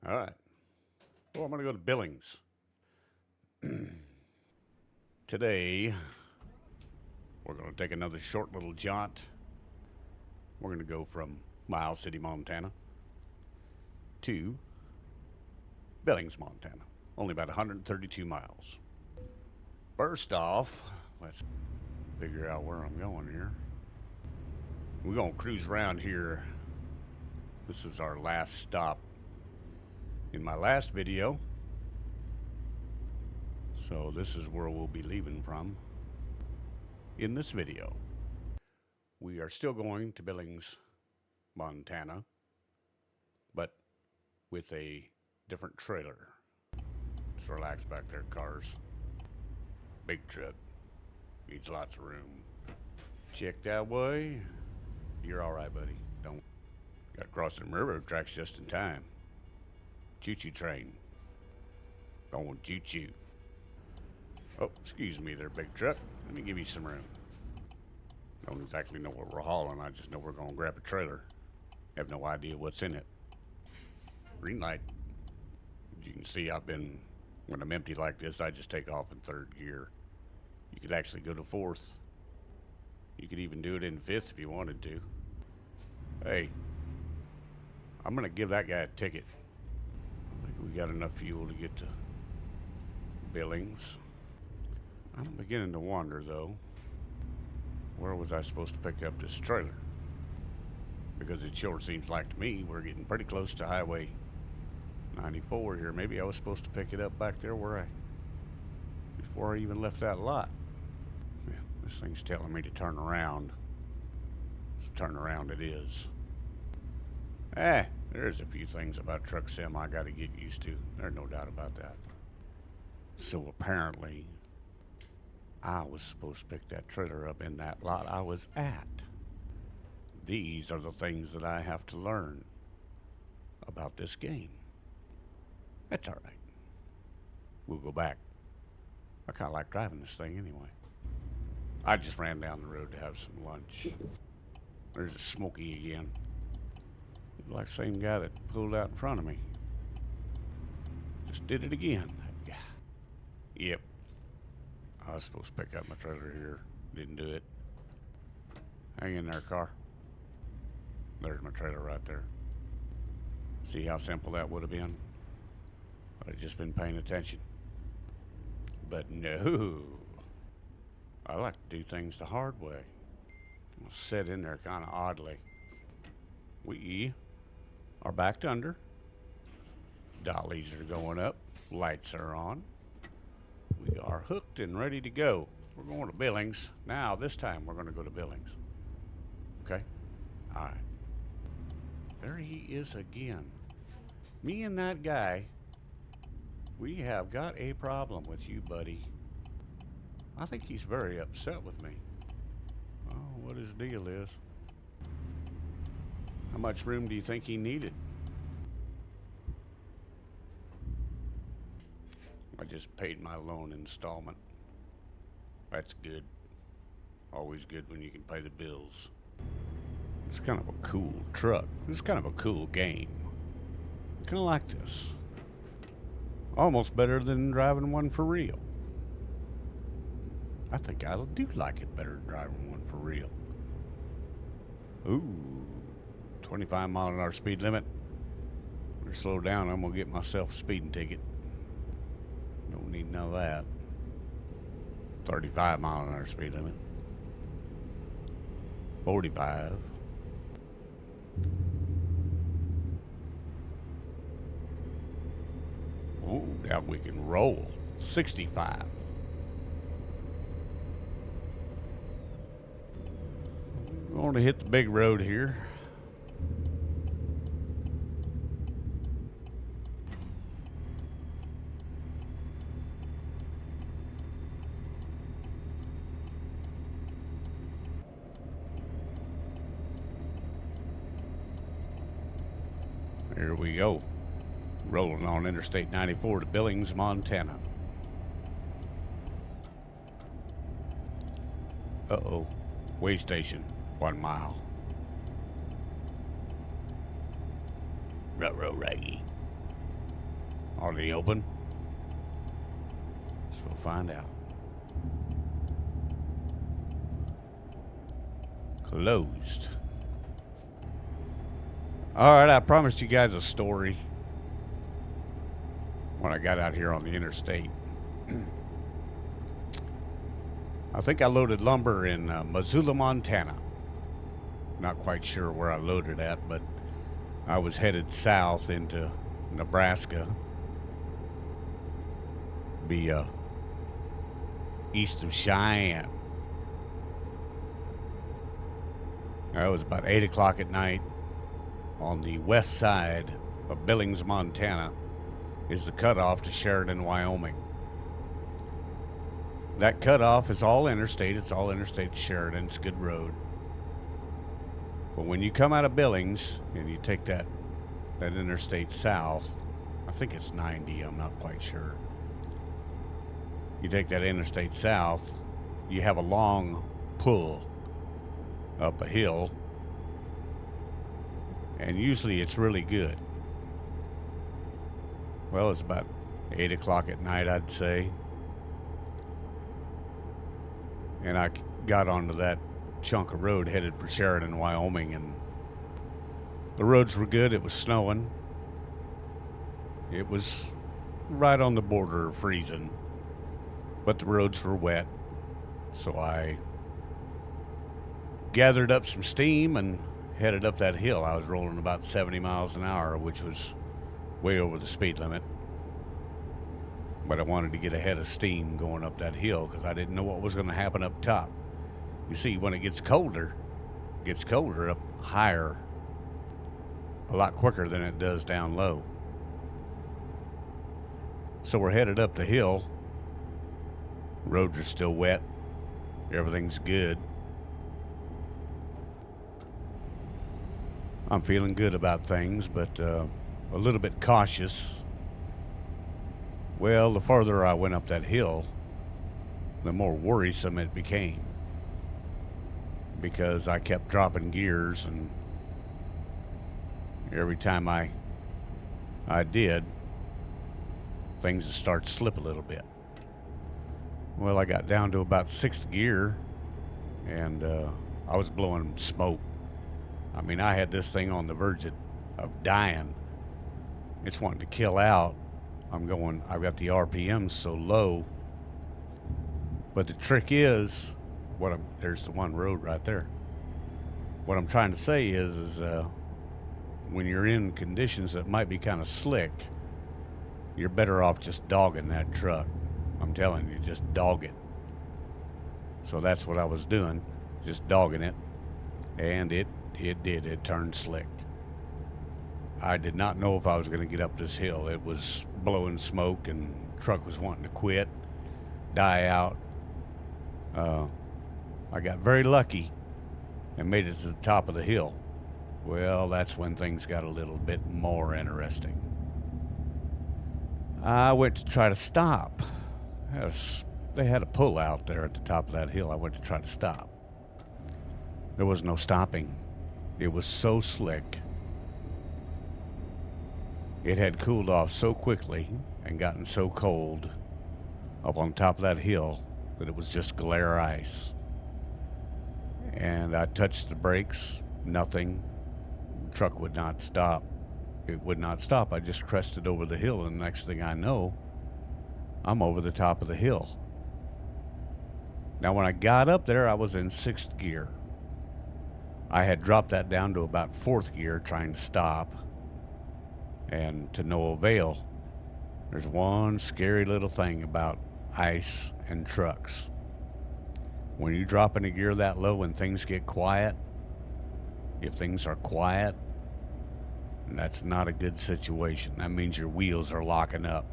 All right. Well, I'm going to go to Billings. Today, we're going to take another short little jaunt. We're going to go from Miles City, Montana to Billings, Montana. Only about 132 miles. First off, let's figure out where I'm going here. We're going to cruise around here. This is our last stop in my last video. So this is where we'll be leaving from in this video. We are still going to Billings, Montana, but with a different trailer. Just relax back there, cars. Big truck. Needs lots of room. Check that way. You're all right, buddy. Don't. Got to cross them railroad tracks just in time. Choo-choo train. Going choo-choo. Oh, excuse me there, big truck. Let me give you some room. Don't exactly know what we're hauling. I just know we're going to grab a trailer. Have no idea what's in it. Green light. As you can see, when I'm empty like this, I just take off in third gear. You could actually go to fourth. You could even do it in fifth if you wanted to. Hey, I'm going to give that guy a ticket. I think we got enough fuel to get to Billings. I'm beginning to wonder, though, where was I supposed to pick up this trailer? Because it sure seems like to me we're getting pretty close to Highway 94 here. Maybe I was supposed to pick it up back there before I even left that lot. Yeah, this thing's telling me to turn around. So turn around it is. There's a few things about truck sim I got to get used to. There's no doubt about that. So apparently, I was supposed to pick that trailer up in that lot I was at. These are the things that I have to learn about this game. That's all right. We'll go back. I kind of like driving this thing anyway. I just ran down the road to have some lunch. There's a Smokey again. Like the same guy that pulled out in front of me. Just did it again. Yep. I was supposed to pick up my trailer here. Didn't do it. Hang in there, car. There's my trailer right there. See how simple that would have been? I'd just been paying attention. But no. I like to do things the hard way. I'll sit in there kind of oddly. We are backed under. Dollies are going up. Lights are on. We are hooked and ready to go. We're going to Billings. Now, this time, we're going to go to Billings. Okay? All right. There he is again. Me and that guy, we have got a problem with you, buddy. I think he's very upset with me. Oh, what his deal is. How much room do you think he needed? I just paid my loan installment. That's good. Always good when you can pay the bills. It's kind of a cool truck. It's kind of a cool game. I kind of like this. Almost better than driving one for real. I think I do like it better than driving one for real. Ooh, 25-mile-an-hour speed limit. Better slow down. I'm gonna get myself a speeding ticket. Don't need none of that. 35-mile-an-hour speed limit. 45. Ooh, now we can roll. 65. We're going to hit the big road here. Here we go. Rolling on Interstate 94 to Billings, Montana. Uh-oh. Way station, 1 mile. Ruh-roh, Raggy. Are they open? So we'll find out. Closed. Alright, I promised you guys a story when I got out here on the interstate. I think I loaded lumber in Missoula, Montana. Not quite sure where I loaded at, but I was headed south into Nebraska. Be east of Cheyenne. It was about 8 o'clock at night. On the west side of Billings, Montana, is the cutoff to Sheridan, Wyoming. That cutoff is all interstate. It's all interstate to Sheridan. It's a good road. But when you come out of Billings and you take that interstate south, I think it's 90, I'm not quite sure. You take that interstate south, you have a long pull up a hill, and usually it's really good. Well, it's about 8 o'clock at night, I'd say. And I got onto that chunk of road headed for Sheridan, Wyoming, and the roads were good. It was snowing. It was right on the border of freezing, but the roads were wet. So I gathered up some steam and headed up that hill. I was rolling about 70 miles an hour, which was way over the speed limit. But I wanted to get ahead of steam going up that hill because I didn't know what was going to happen up top. You see, when it gets colder up higher a lot quicker than it does down low. So we're headed up the hill. Roads are still wet. Everything's good. I'm feeling good about things, but a little bit cautious. Well, the farther I went up that hill, the more worrisome it became, because I kept dropping gears, and every time I did, things would start to slip a little bit. Well, I got down to about 6th gear, and I was blowing smoke. I mean, I had this thing on the verge of dying. It's wanting to kill out. I've got the RPM so low. But the trick is, there's the one road right there. What I'm trying to say is when you're in conditions that might be kind of slick, you're better off just dogging that truck. I'm telling you, just dog it. So that's what I was doing, just dogging it. And it turned slick. I did not know if I was going to get up this hill. It was blowing smoke, and the truck was wanting to quit, die out. I got very lucky and made it to the top of the hill. Well, that's when things got a little bit more interesting. I went to try to stop. They had a pull out there at the top of that hill. I went to try to stop. There was no stopping. It was so slick. It had cooled off so quickly and gotten so cold up on top of that hill that it was just glare ice. And I touched the brakes, nothing. The truck would not stop. It would not stop. I just crested over the hill, and the next thing I know, I'm over the top of the hill. Now, when I got up there, I was in 6th gear. I had dropped that down to about 4th gear trying to stop, and to no avail. There's one scary little thing about ice and trucks. When you drop in a gear that low and things get quiet, if things are quiet, that's not a good situation. That means your wheels are locking up.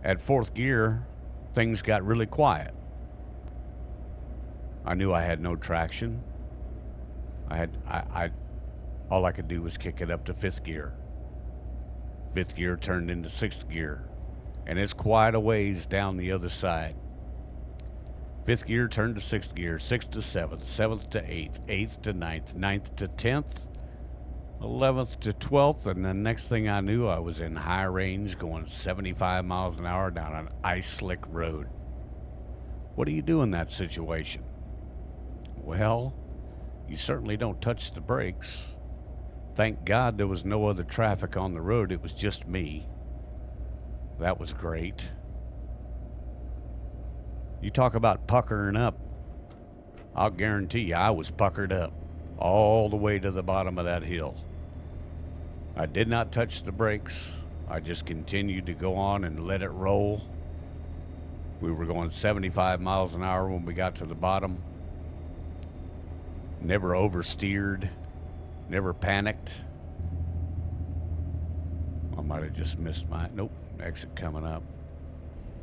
At 4th gear, things got really quiet. I knew I had no traction. All I could do was kick it up to 5th gear. 5th gear turned into 6th gear, and it's quite a ways down the other side. 5th gear turned to 6th gear, 6th to 7th, 7th to 8th, 8th to 9th, 9th to 10th, 11th to 12th, and the next thing I knew, I was in high range going 75 miles an hour down an ice slick road. What do you do in that situation? Well, you certainly don't touch the brakes. Thank God there was no other traffic on the road, it was just me. That was great. You talk about puckering up. I'll guarantee you I was puckered up all the way to the bottom of that hill. I did not touch the brakes. I just continued to go on and let it roll. We were going 75 miles an hour when we got to the bottom. Never oversteered, never panicked. I might have just missed my, nope, exit coming up.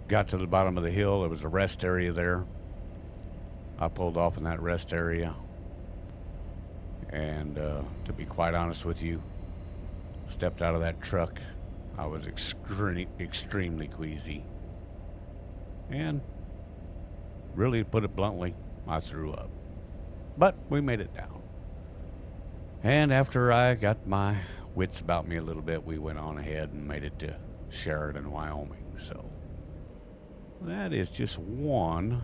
Got to the bottom of the hill. There was a rest area there. I pulled off in that rest area. And to be quite honest with you, stepped out of that truck. I was extremely queasy. And really, to put it bluntly, I threw up. But we made it down. And after I got my wits about me a little bit, we went on ahead and made it to Sheridan, Wyoming. So that is just one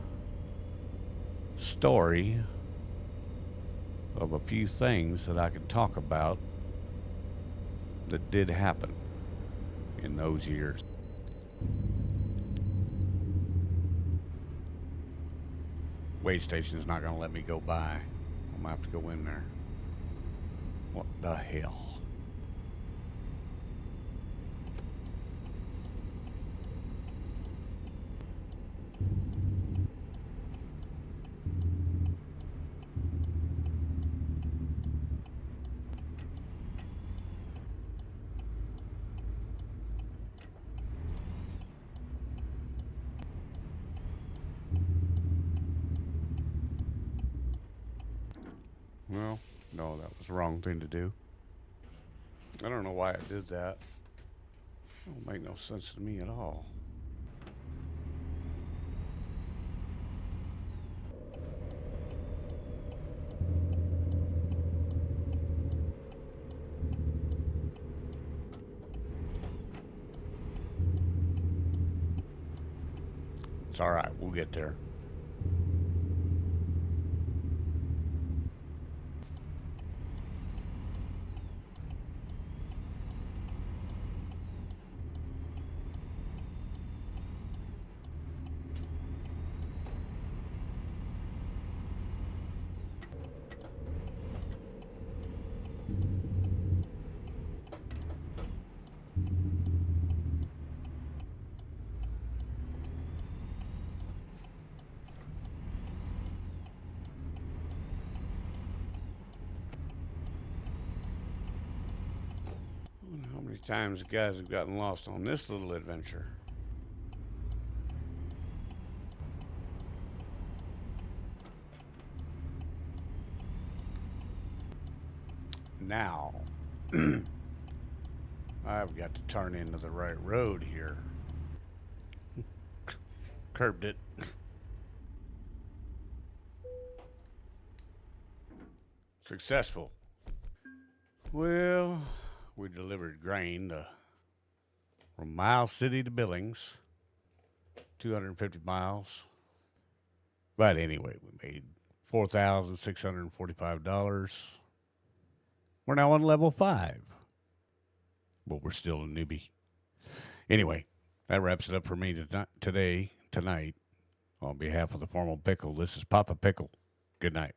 story of a few things that I can talk about that did happen in those years. Wait station's not going to let me go by. I'm going to have to go in there. What the hell? Well, no, that was the wrong thing to do. I don't know why I did that. It don't make no sense to me at all. It's all right. We'll get there. How many times the guys have gotten lost on this little adventure? Now, I've got to turn into the right road here. Curbed it. Successful. Well, we delivered grain from Miles City to Billings, 250 miles. But anyway, we made $4,645. We're now on level 5, but we're still a newbie. Anyway, that wraps it up for me tonight. On behalf of the Formal Pickle, this is Papa Pickle. Good night.